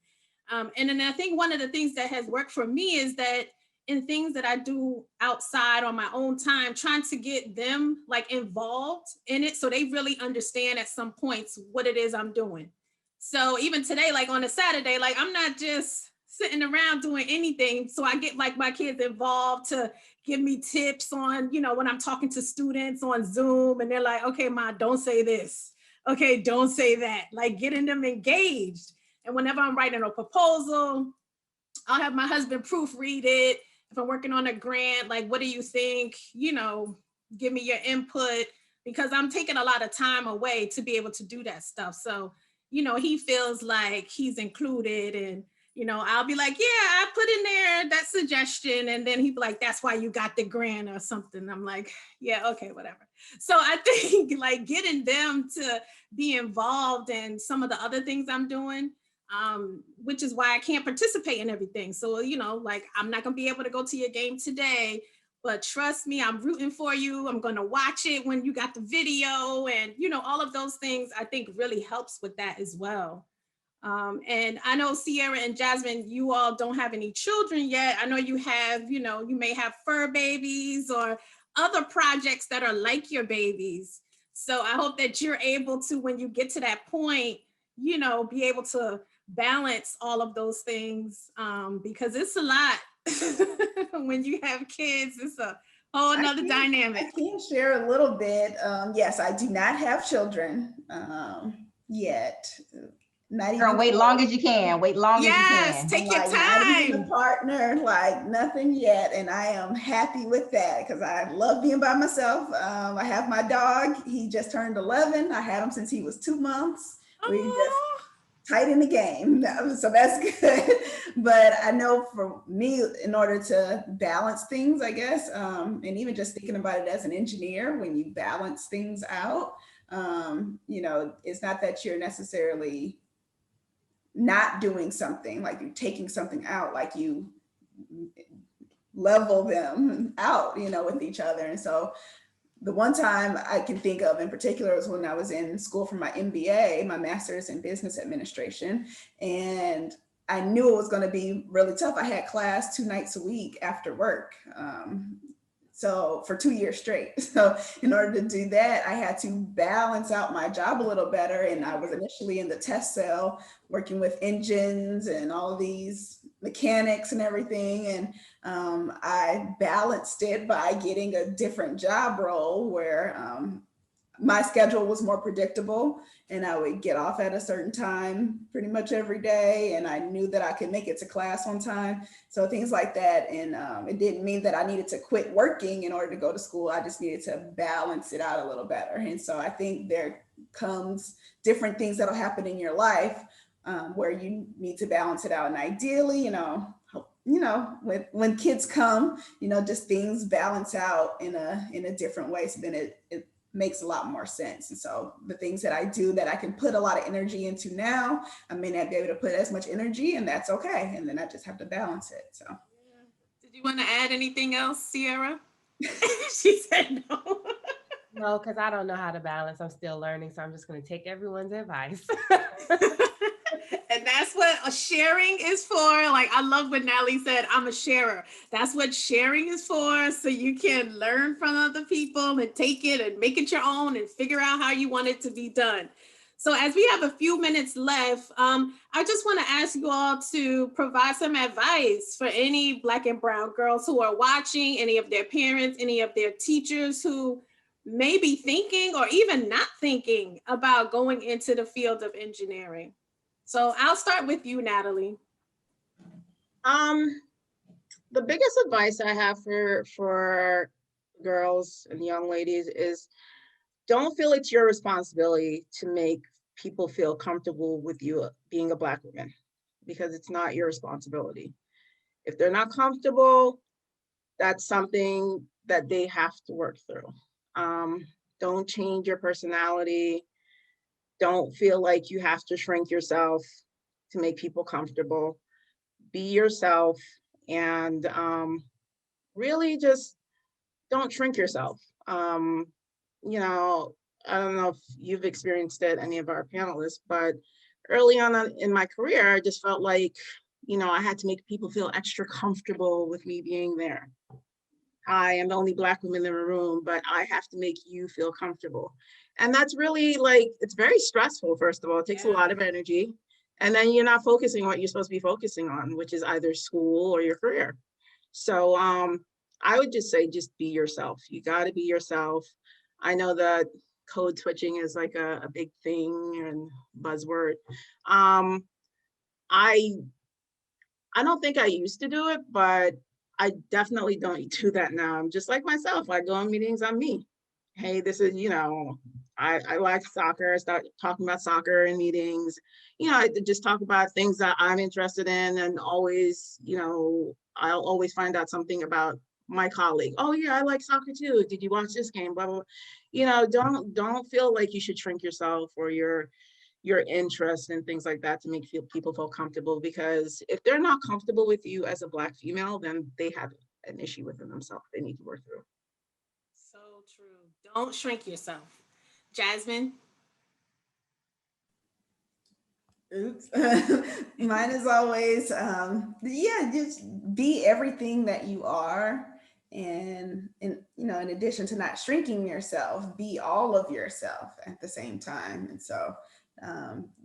And then I think one of the things that has worked for me is that in things that I do outside on my own time, trying to get them like involved in it, so they really understand at some points what it is I'm doing. So even today, like on a Saturday, like, I'm not just sitting around doing anything. So I get like my kids involved to give me tips on, when I'm talking to students on Zoom and they're like, okay, Ma, don't say this. Okay, don't say that. Like getting them engaged. And whenever I'm writing a proposal, I'll have my husband proofread it. If I'm working on a grant, like, what do you think? Give me your input, because I'm taking a lot of time away to be able to do that stuff. So, he feels like he's included, and, I'll be like, yeah, I put in there that suggestion. And then he'd be like, that's why you got the grant or something. I'm like, yeah, okay, whatever. So I think like getting them to be involved in some of the other things I'm doing, which is why I can't participate in everything. So, like, I'm not going to be able to go to your game today, but trust me, I'm rooting for you. I'm going to watch it when you got the video, and, all of those things I think really helps with that as well. And I know Sierra and Jasmine, you all don't have any children yet. I know you have, you may have fur babies or other projects that are like your babies. So I hope that you're able to, when you get to that point, be able to balance all of those things, because it's a lot. When you have kids, it's a whole nother dynamic. I can share a little bit. Yes, I do not have children yet. Not even Girl, wait long as you can. Wait long as you Yes, can. take your like, not even a time. partner, like nothing yet. And I am happy with that because I love being by myself. I have my dog. He just turned 11. I had him since he was 2 months. We just Oh, tight in the game. So that's good. But I know for me, in order to balance things, I guess, and even just thinking about it as an engineer, when you balance things out, it's not that you're necessarily not doing something, like you're taking something out, like you level them out, with each other. And so the one time I can think of in particular was when I was in school for my MBA, my master's in business administration. And I knew it was going to be really tough. I had class 2 nights a week after work. So for 2 years straight. So in order to do that, I had to balance out my job a little better. And I was initially in the test cell working with engines and all of these mechanics and everything. And I balanced it by getting a different job role where my schedule was more predictable and I would get off at a certain time pretty much every day. And I knew that I could make it to class on time. So things like that. And it didn't mean that I needed to quit working in order to go to school. I just needed to balance it out a little better. And so I think there comes different things that'll happen in your life where you need to balance it out. And ideally, when kids come, just things balance out in a different way. So then it makes a lot more sense. And so the things that I do that I can put a lot of energy into now, I may not be able to put as much energy, and that's okay. And then I just have to balance it. So did you want to add anything else, Sierra? She said no. No, because I don't know how to balance. I'm still learning, so I'm just going to take everyone's advice. And that's what sharing is for. Like, I love what Natalie said, I'm a sharer. That's what sharing is for. So you can learn from other people and take it and make it your own and figure out how you want it to be done. So as we have a few minutes left, I just want to ask you all to provide some advice for any Black and brown girls who are watching, any of their parents, any of their teachers who may be thinking or even not thinking about going into the field of engineering. So I'll start with you, Natalie. The biggest advice I have for girls and young ladies is don't feel it's your responsibility to make people feel comfortable with you being a Black woman, because it's not your responsibility. If they're not comfortable, that's something that they have to work through. Don't change your personality. Don't feel like you have to shrink yourself to make people comfortable. Be yourself, and really just don't shrink yourself. I don't know if you've experienced it, any of our panelists, but early on in my career, I just felt like, I had to make people feel extra comfortable with me being there. I am the only Black woman in the room, but I have to make you feel comfortable. And that's really it's very stressful, first of all. It takes a lot of energy. And then you're not focusing on what you're supposed to be focusing on, which is either school or your career. So I would just say, just be yourself. You got to be yourself. I know that code switching is like a big thing and buzzword. I don't think I used to do it, but I definitely don't do that now. I'm just like myself. I go on meetings, I'm me. Hey, this is, I like soccer. I start talking about soccer in meetings. I just talk about things that I'm interested in, and always, I'll always find out something about my colleague. Oh yeah, I like soccer too. Did you watch this game? Blah, blah, blah. Don't feel like you should shrink yourself or your interest and things like that to make people feel comfortable, because if they're not comfortable with you as a Black female, then they have an issue within themselves they need to work through. So true. Don't shrink yourself. Jasmine? Oops. Mine is always, just be everything that you are. And in addition to not shrinking yourself, be all of yourself at the same time. And so,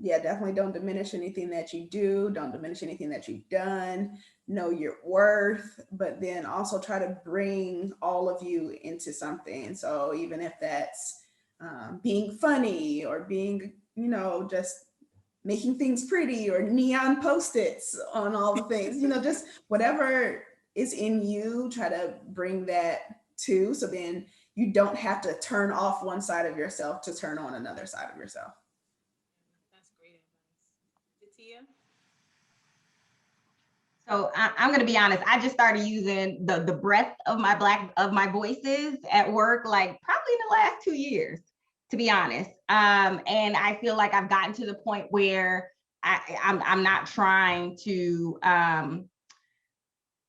definitely don't diminish anything that you do. Don't diminish anything that you've done. Know your worth, but then also try to bring all of you into something. So even if that's being funny or being, just making things pretty or neon post-its on all the things, just whatever is in you, try to bring that too. So then you don't have to turn off one side of yourself to turn on another side of yourself. That's great advice. Tatia? So I'm going to be honest. I just started using the breadth of my voices at work, like probably in the last 2 years, to be honest. And I feel like I've gotten to the point where I'm not trying to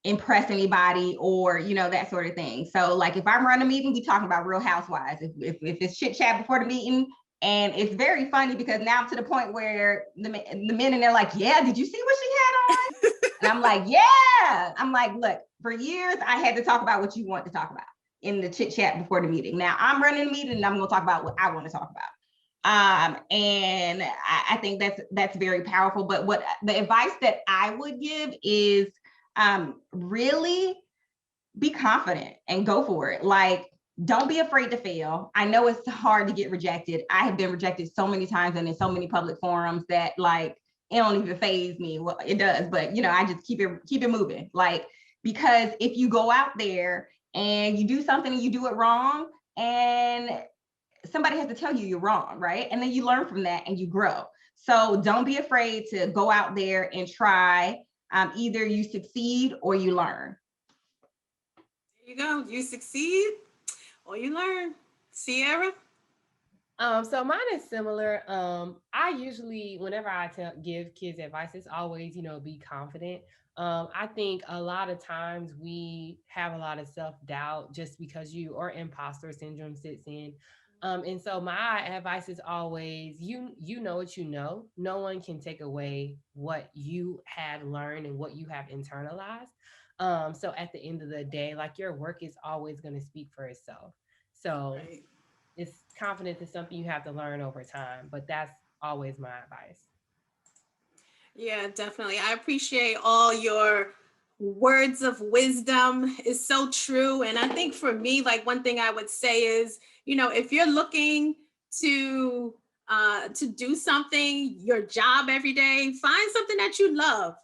impress anybody or that sort of thing. So like if I'm running a meeting, we talking about Real Housewives. If it's chit chat before the meeting. And it's very funny because now I'm to the point where the men and they're like, yeah, did you see what she had on? And I'm like, yeah. I'm like, look, for years, I had to talk about what you want to talk about in the chit chat before the meeting. Now I'm running the meeting and I'm going to talk about what I want to talk about. And I think that's very powerful. But what the advice that I would give is really be confident and go for it. Like, don't be afraid to fail. I know it's hard to get rejected. I have been rejected so many times and in so many public forums that like, it don't even faze me. Well, it does, but I just keep it moving. Like, because if you go out there and you do something and you do it wrong, and somebody has to tell you you're wrong, right? And then you learn from that and you grow. So don't be afraid to go out there and try. Either you succeed or you learn. There you go. You succeed or you learn. Sierra? So mine is similar. I usually, whenever I give kids advice, it's always, be confident. I think a lot of times we have a lot of self-doubt just because or imposter syndrome sits in. And so my advice is always, you know what you know. No one can take away what you have learned and what you have internalized. So at the end of the day, like your work is always going to speak for itself. So Right. it's confidence is something you have to learn over time, but that's always my advice. Yeah, definitely. I appreciate all your words of wisdom. Is so true. And I think for me, like one thing I would say is, if you're looking to do something, your job every day, find something that you love.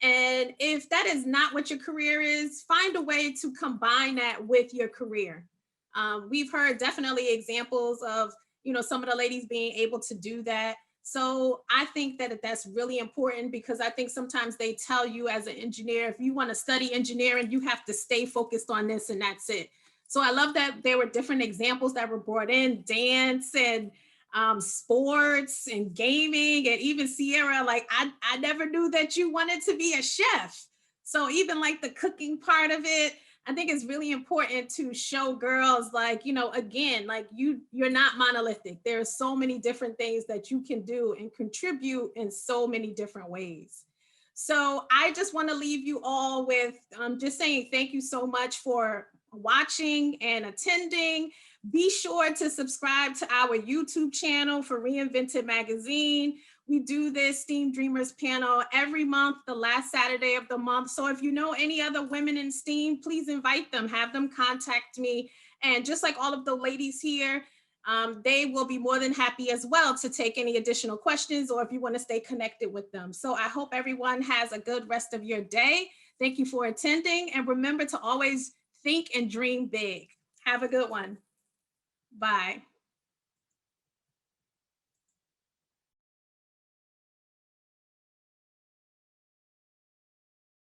And if that is not what your career is, find a way to combine that with your career. We've heard definitely examples of, some of the ladies being able to do that. So I think that that's really important because I think sometimes they tell you as an engineer, if you want to study engineering, you have to stay focused on this and that's it. So I love that there were different examples that were brought in, dance and sports and gaming, and even Sierra, like I never knew that you wanted to be a chef. So even like the cooking part of it, I think it's really important to show girls like, again, like you're not monolithic. There are so many different things that you can do and contribute in so many different ways. So I just want to leave you all with just saying thank you so much for watching and attending. Be sure to subscribe to our YouTube channel for Reinvented Magazine. We do this STEAM Dreamers panel every month, the last Saturday of the month. So if you know any other women in STEAM, please invite them, have them contact me. And just like all of the ladies here, they will be more than happy as well to take any additional questions or if you want to stay connected with them. So I hope everyone has a good rest of your day. Thank you for attending. And remember to always think and dream big. Have a good one. Bye.